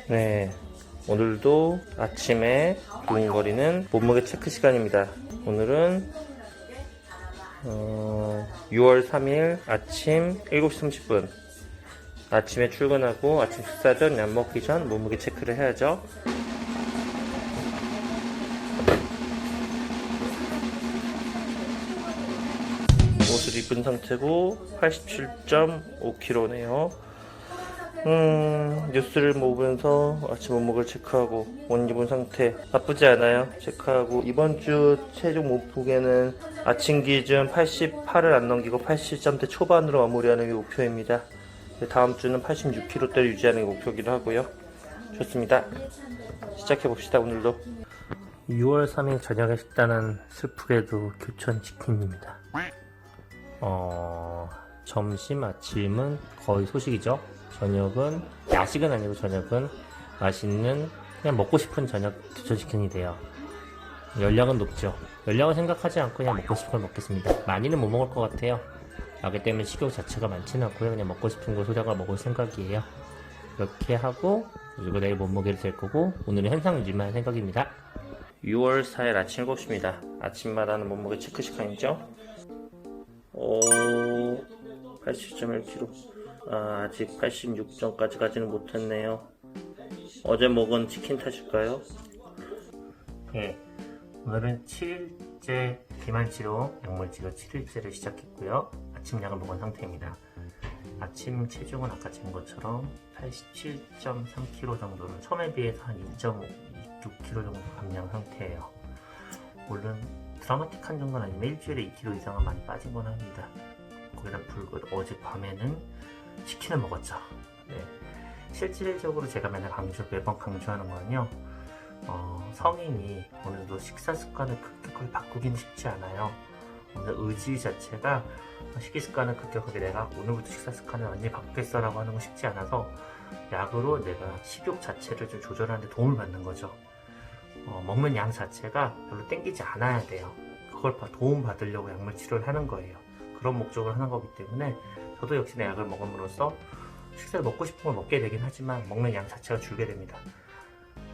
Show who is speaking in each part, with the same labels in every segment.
Speaker 1: 네, 오늘도 아침에 두근거리는 몸무게 체크 시간입니다. 오늘은 6월 3일 아침 7시 30분 아침에 출근하고 아침 식사 전 약 먹기 전 몸무게 체크를 해야죠. 옷을 입은 상태고 87.5kg네요. 뉴스를 보면서 아침 몸무게를 체크하고 옷 입은 상태 나쁘지 않아요. 체크하고 이번 주 체중 몸무게는 아침 기준 88을 안 넘기고 80점대 초반으로 마무리하는 게 목표입니다. 다음 주는 86kg대를 유지하는 게 목표이기도 하고요. 좋습니다. 시작해 봅시다. 오늘도 6월 3일 저녁의 식단은 슬프게도 교촌치킨입니다. 점심, 아침은 거의 소식이죠. 저녁은, 야식은 아니고 저녁은 맛있는, 그냥 먹고 싶은 저녁 교촌치킨이 돼요. 열량은 높죠. 열량을 생각하지 않고 그냥 먹고 싶은 걸 먹겠습니다. 많이는 못 먹을 것 같아요. 나기 때문에 식욕 자체가 많지는 않고요. 그냥 먹고 싶은 걸 소량을 먹을 생각이에요. 이렇게 하고, 그리고 내일 몸무게를 잴 거고, 오늘은 현상 유지만 할 생각입니다. 6월 4일 아침 7시입니다. 아침마다 하는 몸무게 체크 시간이죠. 80.1kg. 아직 86점까지 가지는 못했네요. 어제 먹은 치킨 탓일까요? 네, 오늘은 7일째 비만치료, 약물치료 7일째를 시작했고요. 아침 약을 먹은 상태입니다. 아침 체중은 아까 잰 것처럼 87.3kg 정도는 처음에 비해서 한 2.6kg 정도 감량 상태예요. 물론 드라마틱한 정도는 아니면 일주일에 2kg 이상은 많이 빠진 건 합니다. 거기다 불구 어제 밤에는 치킨을 먹었죠. 네. 실질적으로 제가 매번 강조하는 거는요, 성인이 오늘도 식사 습관을 급격하게 바꾸기는 쉽지 않아요. 오늘 의지 자체가 식이 습관을 급격하게 내가 오늘부터 식사 습관을 완전히 바꾸겠어 라고 하는 건 쉽지 않아서 약으로 내가 식욕 자체를 좀 조절하는 데 도움을 받는 거죠. 먹는 양 자체가 별로 땡기지 않아야 돼요. 그걸 도움 받으려고 약물 치료를 하는 거예요. 그런 목적으로 하는 거기 때문에 저도 역시나 약을 먹음으로써 식사를 먹고 싶은 걸 먹게 되긴 하지만 먹는 양 자체가 줄게 됩니다.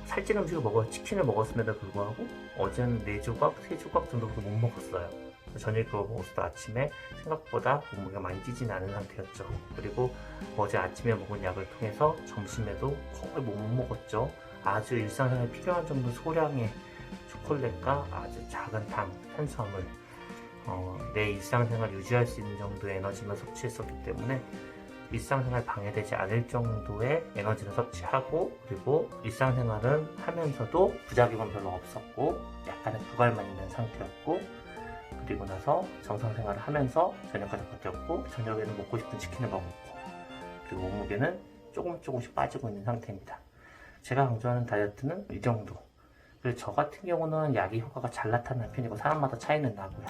Speaker 1: 살찐 음식을 치킨을 먹었음에도 불구하고 어제는 4조각, 3조각 정도밖에 못 먹었어요. 저녁에 그거 먹었을 때 아침에 생각보다 몸무게가 많이 찌진 않은 상태였죠. 그리고 어제 아침에 먹은 약을 통해서 점심에도 거의 못 먹었죠. 아주 일상생활에 필요한 정도 소량의 초콜릿과 아주 작은 당, 탄수화물, 내 일상생활을 유지할 수 있는 정도의 에너지만 섭취했었기 때문에 일상생활 방해되지 않을 정도의 에너지를 섭취하고, 그리고 일상생활은 하면서도 부작용은 별로 없었고 약간의 부갈만 있는 상태였고, 그리고 나서 정상생활을 하면서 저녁까지 버텼고, 저녁에는 먹고 싶은 치킨을 먹었고, 그리고 몸무게는 조금씩 빠지고 있는 상태입니다. 제가 강조하는 다이어트는 이 정도. 그리고 저 같은 경우는 약의 효과가 잘 나타나는 편이고 사람마다 차이는 나고요.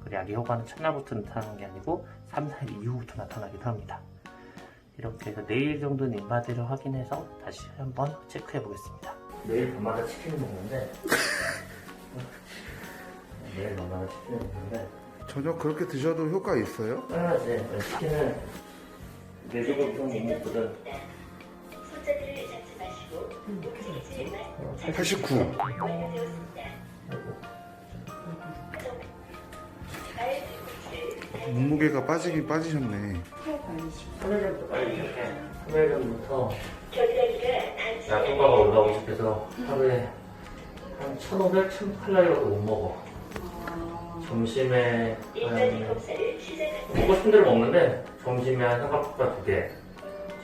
Speaker 1: 그리고 약의 효과는 첫날부터 나타나는 게 아니고 3, 4일 이후부터 나타나기도 합니다. 이렇게 해서 내일 정도는 인바디를 확인해서 다시 한번 체크해 보겠습니다. 내일 밤마다 치킨을 먹는데 내일 밤마다 치킨을 먹는데
Speaker 2: 저녁 그렇게 드셔도 효과 있어요?
Speaker 1: 네. 치킨을 4조각 이상 못 먹거든.
Speaker 2: 89. 몸무게가 빠지셨네.
Speaker 1: 3일 전부터 약효과가 올라오기 시작해서 하루에 한 1,500, 1,000칼로리밖에 못 먹어. 점심에 먹고 싶은 대로 먹는데 점심에 한 삼각김밥 2개,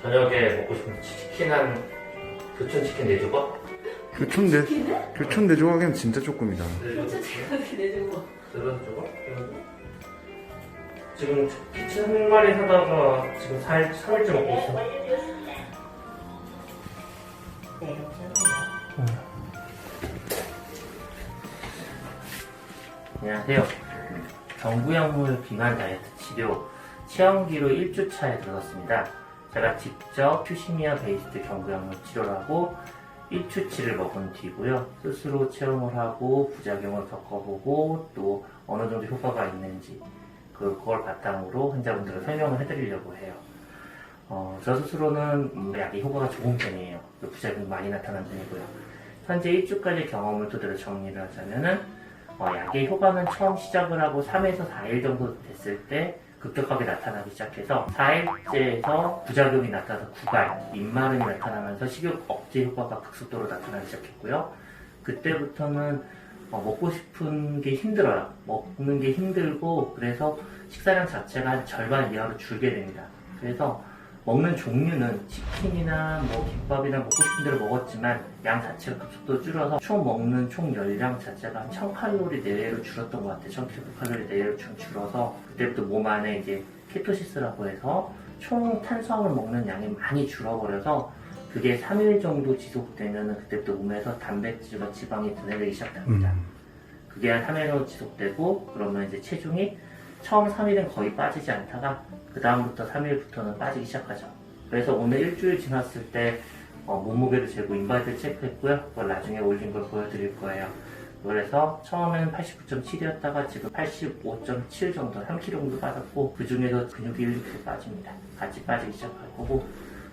Speaker 1: 저녁에 먹고 싶은 치킨 교촌치킨 4조각?
Speaker 2: 교촌 내조각에는 진짜 조금이다.
Speaker 1: 지금 치킨 한 마리 사다가 지금 3일째 먹고 있어. 안녕하세요. 경구약물 비만 다이어트 치료 체험기로 1주차에 들어갔습니다. 제가 직접 퓨시미아 베이스드 경구약물 치료를 하고 1주치를 먹은 뒤고요. 스스로 체험을 하고 부작용을 겪어보고 또 어느 정도 효과가 있는지 그걸 바탕으로 환자분들을 설명을 해드리려고 해요. 저 스스로는 약의 효과가 좋은 편이에요. 부작용이 많이 나타난 편이고요. 현재 1주까지 경험을 토대로 정리를 하자면은 약의 효과는 처음 시작을 하고 3에서 4일 정도 됐을 때 급격하게 나타나기 시작해서 4일째에서 부작용이 나타나서 구갈, 입마름이 나타나면서 식욕 억제 효과가 급속도로 나타나기 시작했고요. 그때부터는 먹고 싶은 게 힘들어요. 먹는 게 힘들고 그래서 식사량 자체가 한 절반 이하로 줄게 됩니다. 그래서 먹는 종류는 치킨이나 김밥이나 먹고 싶은 대로 먹었지만 양 자체가 급속도로 줄어서 총 먹는 총 열량 자체가 한 1000칼로리 내외로 줄었던 것 같아요. 1000kcal 내외로 좀 줄어서 그때부터 몸 안에 이제 케토시스라고 해서 총 탄수화물 먹는 양이 많이 줄어버려서 그게 3일 정도 지속되면 그때부터 몸에서 단백질과 지방이 분해되기 시작합니다. 그게 한 3일 정도 지속되고 그러면 이제 체중이 처음 3일은 거의 빠지지 않다가 그 다음부터 3일부터는 빠지기 시작하죠. 그래서 오늘 일주일 지났을 때 몸무게를 재고 인바디를 체크했고요. 그걸 나중에 올린 걸 보여드릴 거예요. 그래서 처음에는 89.7이었다가 지금 85.7 정도, 3kg 정도 빠졌고 그 중에서 근육이 1kg 빠집니다. 같이 빠지기 시작할 거고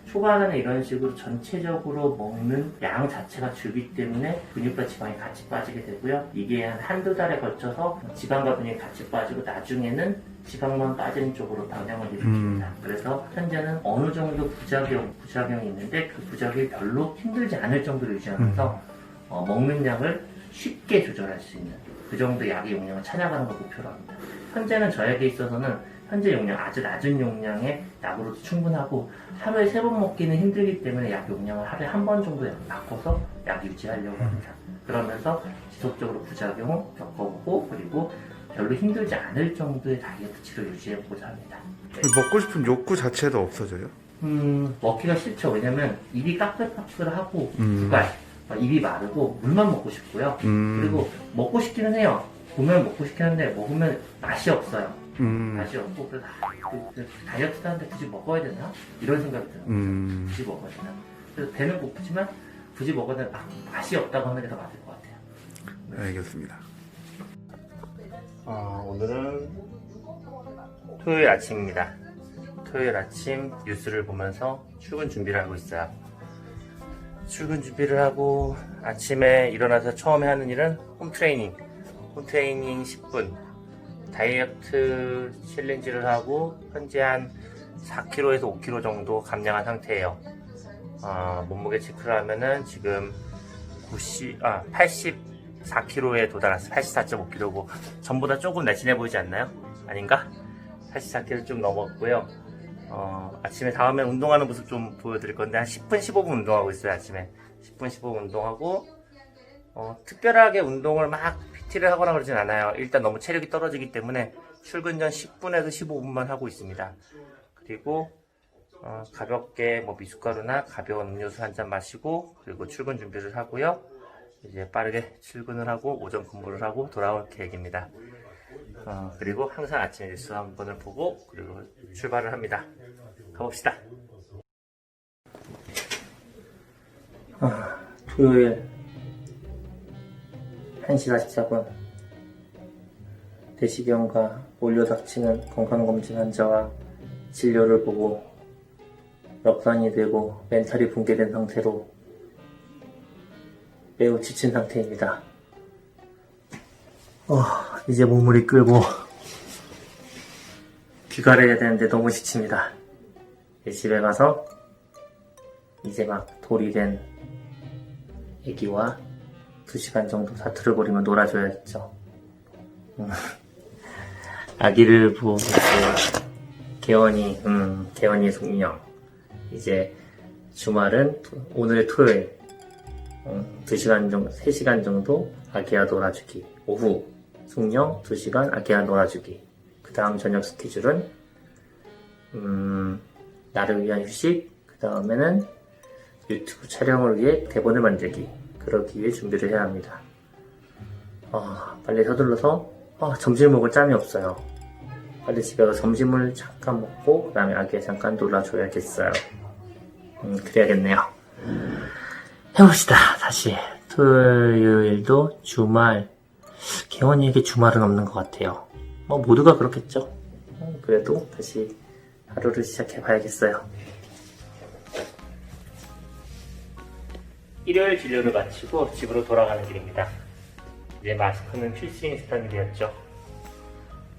Speaker 1: 초반에는 이런 식으로 전체적으로 먹는 양 자체가 줄기 때문에 근육과 지방이 같이 빠지게 되고요. 이게 한두 달에 걸쳐서 지방과 근육이 같이 빠지고 나중에는 지방만 빠지는 쪽으로 방향을 일으킵니다. 그래서 현재는 어느 정도 부작용이 있는데 그 부작용이 별로 힘들지 않을 정도로 유지하면서 먹는 양을 쉽게 조절할 수 있는 그 정도 약의 용량을 찾아가는 걸 목표로 합니다. 현재는 저에게 있어서는 현재 용량, 아주 낮은 용량의 약으로도 충분하고 하루에 3번 먹기는 힘들기 때문에 약 용량을 하루에 1번 정도 바꿔서 약 유지하려고 합니다. 그러면서 지속적으로 부작용을 겪어보고 그리고 별로 힘들지 않을 정도의 다이어트 치료를 유지해보고자 합니다.
Speaker 2: 먹고 싶은 욕구 자체도 없어져요?
Speaker 1: 먹기가 싫죠. 왜냐면 입이 까끌까끌하고 구갈, 입이 마르고 물만 먹고 싶고요. 그리고 먹고 싶기는 해요. 보면 먹고 싶긴 한데 먹으면 맛이 없어요. 맛이 없고 그래서 다이어트 하는데 굳이 먹어야 되나? 이런 생각이 들어요. 굳이 먹어야 되나? 그래서 배는 고프지만 굳이 먹어야 되나? 맛이 없다고 하는 게 더 맞을 것 같아요.
Speaker 2: 네, 알겠습니다.
Speaker 1: 오늘은 토요일 아침입니다. 토요일 아침 뉴스를 보면서 출근 준비를 하고 있어요. 출근 준비를 하고 아침에 일어나서 처음에 하는 일은 홈트레이닝 10분 다이어트 챌린지를 하고 현재 한 4kg에서 5kg 정도 감량한 상태예요. 몸무게 체크를 하면은 지금 84kg에 도달했어요. 84.5kg고 전보다 조금 날씬해 보이지 않나요? 아닌가? 84kg 좀 넘었고요. 아침에 다음에 운동하는 모습 좀 보여드릴 건데 한 10분 15분 운동하고 있어요. 아침에 10분 15분 운동하고 특별하게 운동을 막 PT를 하거나 그러진 않아요. 일단 너무 체력이 떨어지기 때문에 출근 전 10분에서 15분만 하고 있습니다. 그리고 가볍게 미숫가루나 가벼운 음료수 한 잔 마시고 그리고 출근 준비를 하고요. 이제 빠르게 출근을 하고 오전 근무를 하고 돌아올 계획입니다. 그리고 항상 아침 뉴스 한 번을 보고 그리고 출발을 합니다. 가봅시다. 토요일 1시 44분 내시경과 몰려닥치는 건강검진 환자와 진료를 보고 럽산이 되고 멘탈이 붕괴된 상태로 매우 지친 상태입니다. 이제 몸을 이끌고 귀가를 해야 되는데 너무 지칩니다. 집에 가서 이제 막 돌이 된 애기와 2시간 정도 사투를 벌이며 놀아줘야겠죠. 아기를 보겠어요. 개원이 숙명. 이제 주말은 오늘 토요일 2시간 정도, 3시간 정도 아기와 놀아주기. 오후 숙명 2시간 아기와 놀아주기. 그 다음 저녁 스케줄은 나를 위한 휴식. 그 다음에는 유튜브 촬영을 위해 대본을 만들기. 그러기 위해 준비를 해야 합니다. 빨리 서둘러서 점심을 먹을 짬이 없어요. 빨리 집에 가서 점심을 잠깐 먹고 그 다음에 아기에 잠깐 놀아줘야겠어요. 그래야겠네요. 해봅시다. 다시 토요일도 주말 개원이에게 주말은 없는 것 같아요. 모두가 그렇겠죠. 그래도 다시 하루를 시작해봐야겠어요. 일요일 진료를 마치고 집으로 돌아가는 길입니다. 이제 마스크는 필수인 습관이 되었죠.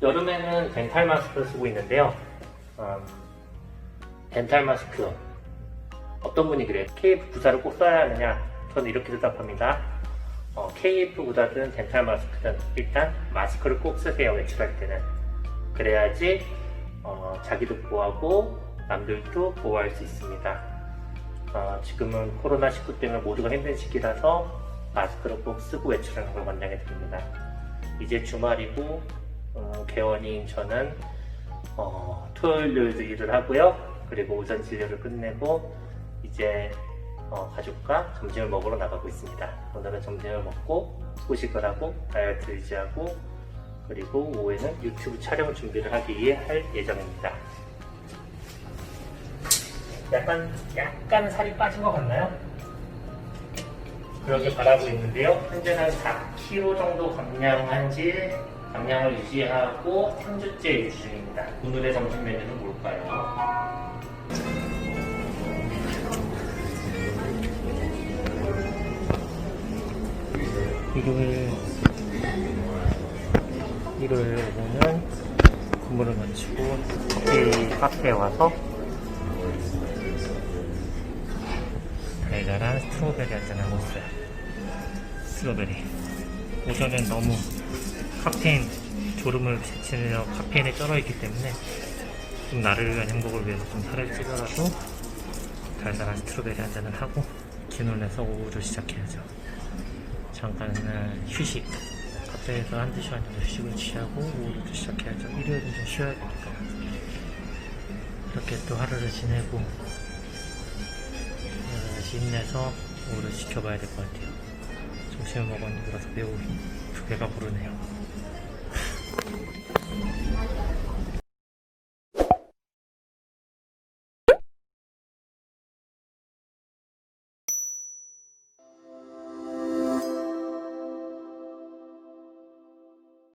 Speaker 1: 여름에는 덴탈 마스크를 쓰고 있는데요. 덴탈 마스크 어떤 분이 그래요? KF94를 꼭 써야 하느냐? 저는 이렇게 대답합니다. KF94든 덴탈 마스크든 일단 마스크를 꼭 쓰세요. 외출할 때는. 그래야지 자기도 보호하고 남들도 보호할 수 있습니다. 지금은 코로나19 때문에 모두가 힘든 시기라서 마스크를 꼭 쓰고 외출하는 걸 권장해 드립니다. 이제 주말이고 개원인 저는 토요일도 일을 하고요. 그리고 오전 진료를 끝내고 이제 가족과 점심을 먹으러 나가고 있습니다. 오늘은 점심을 먹고 소식을 하고 다이어트 유지하고 그리고 오후에는 유튜브 촬영 준비를 하기 위해 할 예정입니다. 약간 살이 빠진 것 같나요? 그러게 바라고 있는데요. 현재는 4kg 정도 감량을 유지하고 3주째 유지 중입니다. 오늘의 점심 메뉴는 뭘까요? 일요일에는 근무를 마치고 카페에 와서 달달한 스트로베리 한잔 하고 있어요. 스트로베리. 오전엔 너무 카페인, 졸음을 제치느라 카페인에 쩔어있기 때문에 좀 나를 위한 행복을 위해서 좀 살을 찌더라도 달달한 스트로베리 한잔을 하고 기운을 내서 오후를 시작해야죠. 잠깐 휴식. 카페에서 한두 시간 정도 휴식을 취하고 오후를 또 시작해야죠. 일요일은 좀 쉬어야 되니까. 이렇게 또 하루를 지내고 힘내서 오후를 지켜봐야 될 것 같아요. 점심을 먹었는데 그래서 매우 두 배가 부르네요.